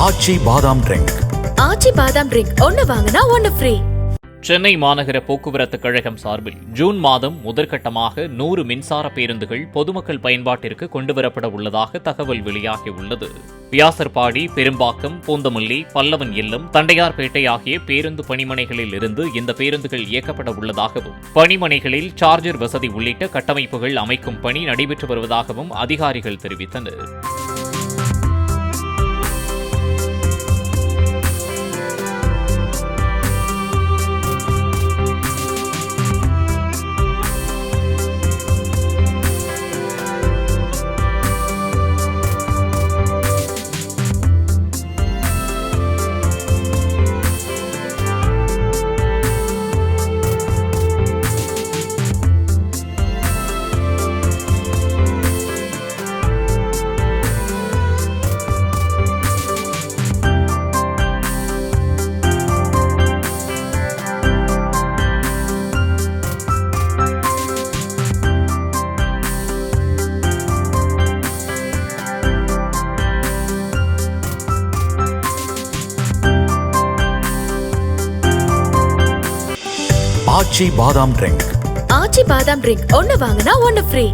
ஆச்சி பாதாம் ட்ரிங்க். ஆச்சி பாதாம் ட்ரிங்க் ஒன்னு வாங்கினா ஒன்னு ஃப்ரீ. சென்னை மாநகர போக்குவரத்து கழகம் சார்பில் ஜூன் மாதம் முதற்கட்டமாக 100 மின்சார பேருந்துகள் பொதுமக்கள் பயன்பாட்டிற்கு கொண்டுவரப்பட உள்ளதாக தகவல் வெளியாகியுள்ளது. வியாசர்பாடி, பெரும்பாக்கம், பூந்தமல்லி, பல்லவன் இல்லம், தண்டையார்பேட்டை ஆகிய பேருந்து பணிமனைகளில் இருந்து இந்த பேருந்துகள் இயக்கப்பட உள்ளதாகவும், பணிமனைகளில் சார்ஜர் வசதி உள்ளிட்ட கட்டமைப்புகள் அமைக்கும் பணி நடைபெற்று வருவதாகவும் அதிகாரிகள் தெரிவித்தனர். ஆச்சி பாதாம் ட்ரிங்க். ஆச்சி பாதாம் ட்ரிங்க் ஒன்னு வாங்கினா ஒன்னு ஃப்ரீ.